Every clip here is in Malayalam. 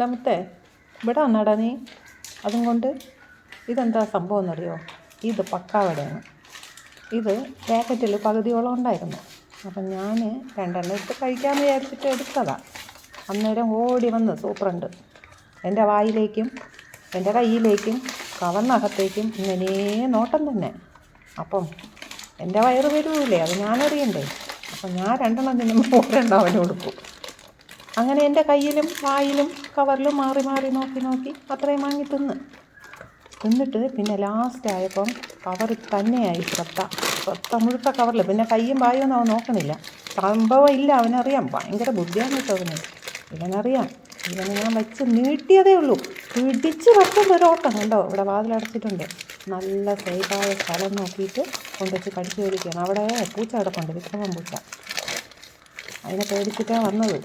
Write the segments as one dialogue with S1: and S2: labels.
S1: രമത്തെ ഇവിടെ വന്നാടാ നീ അതും കൊണ്ട്. ഇതെന്താ സംഭവം എന്നറിയോ? ഇത് പക്കാവടയാണ്. ഇത് പാക്കറ്റിൽ പകുതിയോളം ഉണ്ടായിരുന്നു. അപ്പം ഞാൻ രണ്ടെണ്ണം എടുത്ത് കഴിക്കാമെന്ന് വിചാരിച്ചിട്ട് എടുത്തതാണ്. അന്നേരം ഓടി വന്ന് സൂപ്രണ്ട് എൻ്റെ വായിലേക്കും എൻ്റെ കയ്യിലേക്കും കവറിനകത്തേക്കും ഇങ്ങനെ നോട്ടം തന്നെ. അപ്പം എൻ്റെ വയറ് വരൂലേ, അത് ഞാനറിയണ്ടേ. അപ്പം ഞാൻ രണ്ടെണ്ണം തിന്നുമ്പോൾ ഒരെണ്ണം അവന് കൊടുക്കും. അങ്ങനെ എൻ്റെ കയ്യിലും വായിലും കവറിലും മാറി മാറി നോക്കി അത്രയും വാങ്ങി തിന്നിട്ട് പിന്നെ ലാസ്റ്റ് ആയപ്പം കവർ തന്നെയായി ശ്രദ്ധ മുഴുത്ത കവറിൽ. പിന്നെ കയ്യും വായൊന്നും അവൻ നോക്കണില്ല. സംഭവം ഇല്ല, അവനറിയാം. ഭയങ്കര ബുദ്ധിയാണ് കേട്ടോ അവന്. ഇവനറിയാം. ഇവന് ഞാൻ വെച്ച് നീട്ടിയതേ ഉള്ളൂ. പിടിച്ച് വെക്കുമ്പോൾ ഒരോട്ടം കണ്ടോ. ഇവിടെ വാതിലടച്ചിട്ടുണ്ട്. നല്ല സേഫായ സ്ഥലം നോക്കിയിട്ട് കൊണ്ടുവച്ച് കടിച്ചു കഴിക്കുകയാണ്. അവിടെ പൂച്ച കിടപ്പുണ്ട്, വിക്രമൻ പൂച്ച. അതിനെ പേടിച്ചിട്ടാണ് വന്നത്.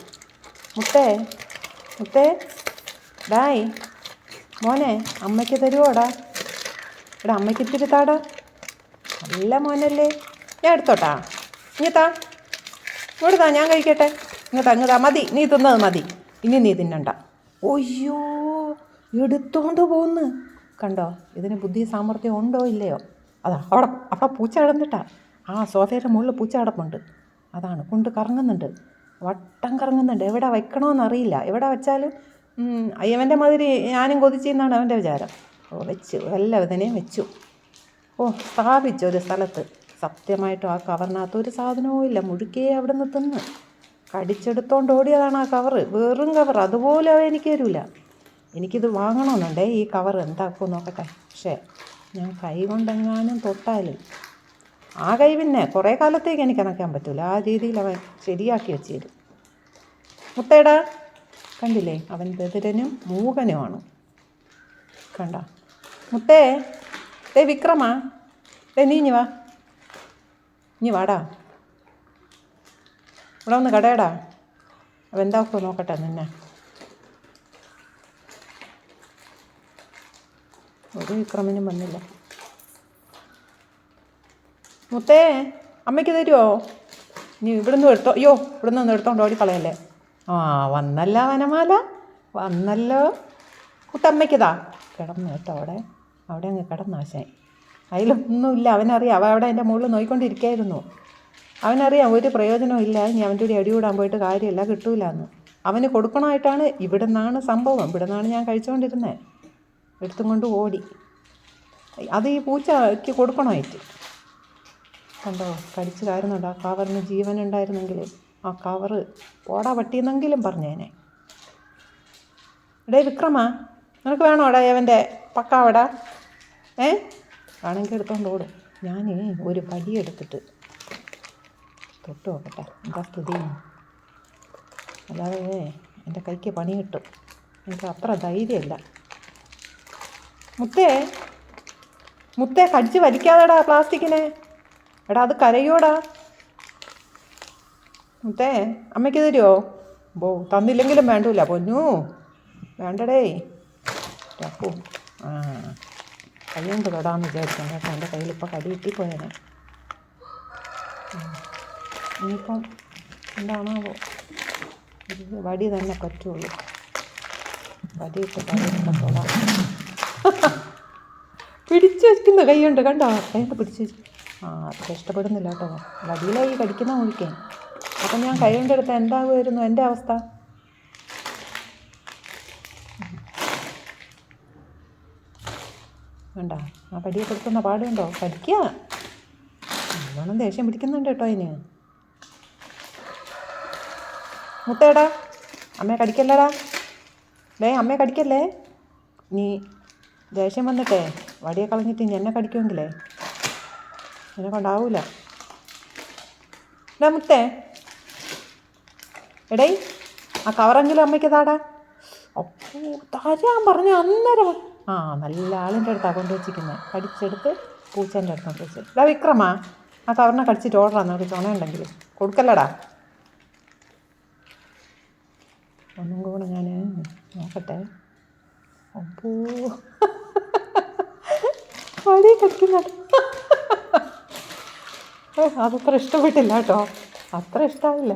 S1: മുത്തേ ഡായ് മോനെ, അമ്മയ്ക്ക് തരുമോടാ? ഇവിടെ അമ്മയ്ക്ക് ഇത്തിരി താടാ. നല്ല മോനല്ലേ, ഞാൻ എടുത്തോട്ടാ. ഇങ്ങത്താ, ഇങ്ങോട്ടാ, ഞാൻ കഴിക്കട്ടെ. ഇങ്ങത്താ മതി, നീ തിന്നത് മതി, ഇനി നീ തിന്നണ്ട. ഒയ്യോ, എടുത്തോണ്ട് പോന്ന് കണ്ടോ. ഇതിന് ബുദ്ധി സാമർഥ്യം ഉണ്ടോ ഇല്ലയോ? അതാ അവിടെ പൂച്ച കിടന്നിട്ടാ. ആ സോഫയുടെ മുകളിൽ പൂച്ച കിടപ്പുണ്ട്. അതാണ് കൊണ്ട് കറങ്ങുന്നുണ്ട്, വട്ടം കറങ്ങുന്നുണ്ട്. എവിടെ വെക്കണമെന്നറിയില്ല. എവിടെ വെച്ചാലും അയ്യവൻ്റെ മാതിരി ഞാനും കൊതിച്ചെന്നാണ് അവൻ്റെ വിചാരം. വെച്ചു, എല്ലാ ഇതിനെയും വെച്ചു. സ്ഥാപിച്ചു ഒരു സ്ഥലത്ത്. സത്യമായിട്ടും ആ കവറിനകത്ത് ഒരു സാധനവും ഇല്ല. മുഴുക്കേ അവിടെ നിന്ന് തിന്ന് കടിച്ചെടുത്തോണ്ട് ഓടിയതാണ് ആ കവറ്. വെറും കവർ, അതുപോലെ അവ എനിക്ക് തരില്ല. എനിക്കിത് വാങ്ങണമെന്നുണ്ടേ. ഈ കവർ എന്താക്കുമോ നോക്കട്ടെ. പക്ഷേ ഞാൻ കൈ കൊണ്ടെങ്ങാനും തൊട്ടാലും ആ കൈ പിന്നെ കുറേ കാലത്തേക്ക് എനിക്ക് അനക്കാൻ പറ്റില്ല. ആ രീതിയിൽ അവൻ ശരിയാക്കി വെച്ച് തരും. മുത്തേടാ, കണ്ടില്ലേ, അവൻ ബദിരനും മൂകനുമാണ്. കണ്ട മുത്തേ. വിക്രമാ, നീ ഇഞ്ഞി വാടാ, ഇവിടെ ഒന്ന് കടയടാ. അവൻ എന്താക്കോ നോക്കട്ടെ നിന്നെ. ഒരു വിക്രമനും വന്നില്ല. മുത്തേ, അമ്മയ്ക്ക് തരുമോ? നീ ഇവിടുന്ന് എടുത്തോ. അയ്യോ, ഇവിടുന്ന് ഒന്ന് എടുത്തോണ്ട് ഓടിക്കളയല്ലേ. വന്നല്ല വനമാല, വന്നല്ലോ. കുട്ടമ്മയ്ക്കതാ കിടന്നു കേട്ടോ. അവിടെ അങ്ങ് കിടന്നാശാൻ. അതിലൊന്നുമില്ല. അവനറിയാം. അവൻ അവിടെ എൻ്റെ മുകളിൽ നോക്കിക്കൊണ്ടിരിക്കുകയായിരുന്നു. അവനറിയാം ഒരു പ്രയോജനവും ഇല്ല. ഇനി അവൻ്റെ കൂടി അടികൂടാൻ പോയിട്ട് കാര്യമില്ല, കിട്ടൂല എന്ന്. അവന് കൊടുക്കണമായിട്ടാണ്. ഇവിടെ നിന്നാണ് സംഭവം. ഇവിടെ നിന്നാണ് ഞാൻ കഴിച്ചുകൊണ്ടിരുന്നത്. എടുത്തും കൊണ്ട് ഓടി. അത് ഈ പൂച്ചയ്ക്ക് കൊടുക്കണമായിട്ട്. കണ്ടോ, കടിച്ച് കാരുന്നുണ്ട്. ആ കവറിന് ജീവനുണ്ടായിരുന്നെങ്കിൽ ആ കവറ് പോടാ പട്ടിയെന്നെങ്കിലും പറഞ്ഞേനെ. വിക്രമാ, നിനക്ക് വേണോ അവൻ്റെ പക്കാവട? ആണെങ്കിൽ എടുത്തോണ്ട് ഓടും. ഞാൻ ഒരു പടിയെടുത്തിട്ട് തൊട്ട് നോക്കട്ടെ എന്താ സ്ഥിതി. അല്ലാതെ എൻ്റെ കൈക്ക് പണി കിട്ടും. എനിക്ക് അത്ര ധൈര്യമില്ല. മുത്തേ കടിച്ച് വലിക്കാതെടാ പ്ലാസ്റ്റിക്കിനെ. എടാ അത് കരയോടാ. മുത്തേ, അമ്മയ്ക്ക് തരുമോ? തന്നില്ലെങ്കിലും വേണ്ടൂല പൊന്നു, വേണ്ടടേ. അപ്പൂ കൈ കൊണ്ട് തൊടാമെന്ന് വിചാരിക്കാം കേട്ടോ. എൻ്റെ കയ്യിലിപ്പോൾ കടി കിട്ടിപ്പോയേനെ. ഇനിയിപ്പം എന്താണാവോ, ഇത് വടി തന്നെ പറ്റുള്ളൂ. വടിയിട്ട് കൈയൊക്കെ തൊടാം. പിടിച്ച് വയ്ക്കുന്ന കൈയുണ്ട് കണ്ടോ. കൈകൊണ്ട് പിടിച്ച് വെച്ചു. അത്ര ഇഷ്ടപ്പെടുന്നില്ല കേട്ടോ. വടിയിലായി കടിക്കുന്ന മുഴിക്കാൻ. അപ്പം ഞാൻ കൈ കൊണ്ടെടുത്താൽ എന്താകുമായിരുന്നു എൻ്റെ അവസ്ഥ? വേണ്ട, ആ പടിയെ കൊടുക്കുന്ന പാടുണ്ടോ? കടിക്കുക. നല്ലോണം ദേഷ്യം പിടിക്കുന്നുണ്ട് കേട്ടോ അതിന്. മുത്തേടാ, അമ്മയെ കടിക്കല്ലടാ. അമ്മയെ കടിക്കല്ലേ. നീ ദേഷ്യം വന്നിട്ടേ വടിയെ കളഞ്ഞിട്ട് ഇനി എന്നെ കടിക്കുമെങ്കിലേ എന്നെ കൊണ്ടാവൂല. മുത്തേ, എടേ ആ കവറെങ്കിലും അമ്മയ്ക്ക് താടാ. അപ്പോൾ തരാൻ പറഞ്ഞു അന്നേരം. നല്ല ആളിൻ്റെ അടുത്താണ് കൊണ്ടുവച്ചിരിക്കുന്നത്. കടിച്ചെടുത്ത് പൂച്ചേൻ്റെ അടുത്തോട്ട് വെച്ച്. വിക്രമാ, ആ കവറിനെ കടിച്ചിട്ട് ഓർഡറാന്ന് ഒരു ചുണയുണ്ടെങ്കിൽ കൊടുക്കല്ലടാ. ഒന്നും കൂടെ ഞാൻ നോക്കട്ടെ. അപ്പോ വടി കടിക്കുന്നുണ്ട്. അതത്ര ഇഷ്ടപ്പെട്ടില്ല കേട്ടോ. അത്ര ഇഷ്ടമായില്ല.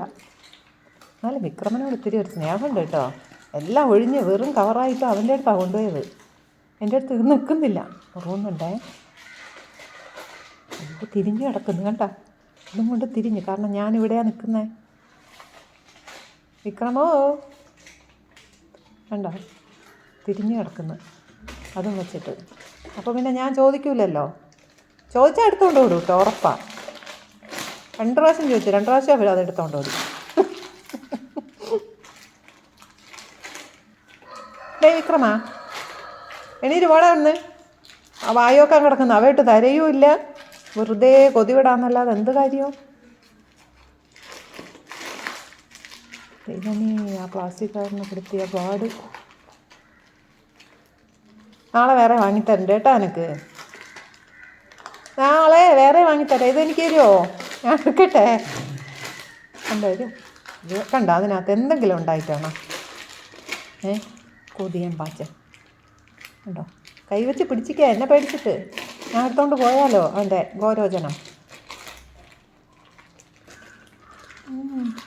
S1: എന്നാലും വിക്രമനോട് ഇത്തിരി ഒരു സ്നേഹമുണ്ട് കേട്ടോ. എല്ലാം ഒഴിഞ്ഞ് വെറും കവറായിട്ട് അവൻ്റെ അടുത്താണ് കൊണ്ടുപോയത്. എൻ്റെ അടുത്ത് ഇത് നിൽക്കുന്നില്ല. ഉറങ്ങുന്നുണ്ടേ. ഇത് തിരിഞ്ഞ് കിടക്കുന്നു കണ്ട. ഇതും കൊണ്ട് തിരിഞ്ഞ്. കാരണം ഞാനിവിടെയാണ് നിൽക്കുന്നത്. വിക്രമോ കണ്ടോ, തിരിഞ്ഞ് കിടക്കുന്നു അതും വെച്ചിട്ട്. അപ്പോൾ പിന്നെ ഞാൻ ചോദിക്കൂലല്ലോ. ചോദിച്ചാൽ എടുത്തുകൊണ്ട് ഓടും കേട്ടോ, ഉറപ്പാണ്. 2 പ്രാവശ്യം ചോദിച്ചു, 2 പ്രാവശ്യം അവർ അത് എടുത്തുകൊണ്ട് ഓടി. വിക്രമാ എണീറ്റ് പോടാ ഒന്ന്. ആ വായൊക്കെ കിടക്കുന്നു. അവയിട്ട് തരയുമില്ല. വെറുതെ കൊതിവിടാന്നല്ലാതെ എന്ത് കാര്യമോ. ദൈവമേ, ആ പ്ലാസ്റ്റിക് കവറിന് കൊടുത്തിയ പാട്. നാളെ വേറെ വാങ്ങിത്തരണ്ട കേട്ടോ എനിക്ക്. നാളെ വേറെ വാങ്ങിത്തരാം. ഇതെനിക്ക് തരുമോ? ഞാൻ എടുക്കട്ടെ. എന്തായാലും ഇത് കണ്ട, അതിനകത്ത് എന്തെങ്കിലും ഉണ്ടായിട്ടാണോ? കൊതിയൻ പാച്ച ഉണ്ടോ? കൈവച്ച് പിടിച്ചിക്കുക എന്നെ പേടിച്ചിട്ട്. ഞാൻ എടുത്തോണ്ട് പോയാലോ അവൻ്റെ ഗോരോചനം.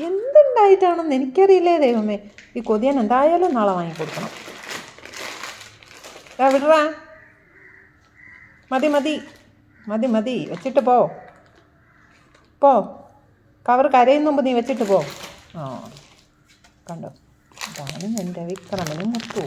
S1: എന്തുണ്ടായിട്ടാണെന്ന് എനിക്കറിയില്ലേ ദൈവമേ. ഈ കൊതിയൻ എന്തായാലും നാളെ വാങ്ങിക്കൊടുക്കണം. വിടറാ. മതി മതി മതി മതി, വെച്ചിട്ട് പോ. കവർ കരയുന്ന മുമ്പ് നീ വെച്ചിട്ട് പോ. കണ്ടോ, അതാണ് എൻ്റെ വിക്രമനും മുത്തു.